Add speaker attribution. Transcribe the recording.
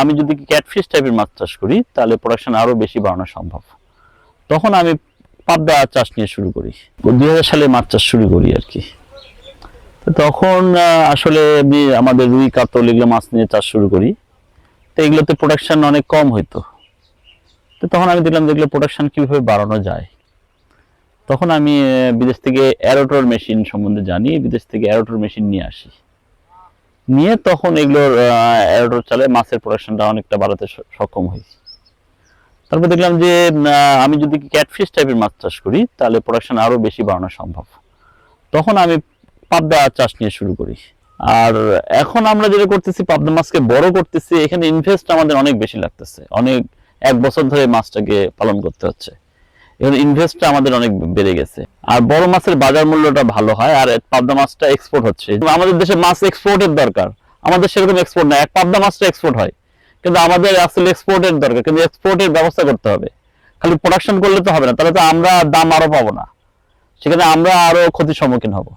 Speaker 1: আমি যদি ক্যাটফিশ টাইপের মাছ চাষ করি তাহলে প্রোডাকশন আরো বেশি বাড়ানো সম্ভব। তখন আমি পাবদা চাষ নিয়ে শুরু করি। 2000 সালে মাছ চাষ শুরু করি আর কি। তো তখন আসলে আমি আমাদের রুই কাতল এগুলো মাছ নিয়ে চাষ শুরু করি। তো এগুলোতে প্রোডাকশন অনেক কম হইতো। তো তখন আমি দেখলাম যে এগুলো প্রোডাকশন কিভাবে বাড়ানো যায়। তখন আমি বিদেশ থেকে অ্যারোটর মেশিন সম্বন্ধে জানি, বিদেশ থেকে অ্যারোটর মেশিন নিয়ে আসি। নিয়ে তখন এগুলোর অ্যারোটর চালে মাছের প্রোডাকশনটা অনেকটা বাড়াতে সক্ষম হই। তারপর দেখলাম যে আমি যদি ক্যাটফিশ টাইপের মাছ চাষ করি তাহলে প্রোডাকশন আরো বেশি বাড়ানো সম্ভব। তখন আমি পাবদা চাষ নিয়ে শুরু করি। আর এখন আমরা যেটা করতেছি, পাবদা মাছকে বড় করতেছি, এখানে ইনভেস্ট আমাদের অনেক বেশি লাগতেছে। অনেক 1 বছর ধরে মাছটাকে পালন করতে হচ্ছে। এখানে ইনভেস্টটা আমাদের অনেক বেড়ে গেছে। আর বড় মাছের বাজার মূল্যটা ভালো হয়, আর পাবদা মাছটা এক্সপোর্ট হচ্ছে। আমাদের দেশে মাছ এক্সপোর্টের দরকার, আমাদের সেরকম এক্সপোর্ট না। এক পাবদা মাছটা এক্সপোর্ট হয়, কিন্তু আমাদের আসলে এক্সপোর্টের দরকার, কিন্তু এক্সপোর্টের ব্যবস্থা করতে হবে। খালি প্রোডাকশন করলে তো হবে না, তাহলে তো আমরা দাম আরো পাবো না, সেখানে আমরা আরো ক্ষতির সম্মুখীন হব।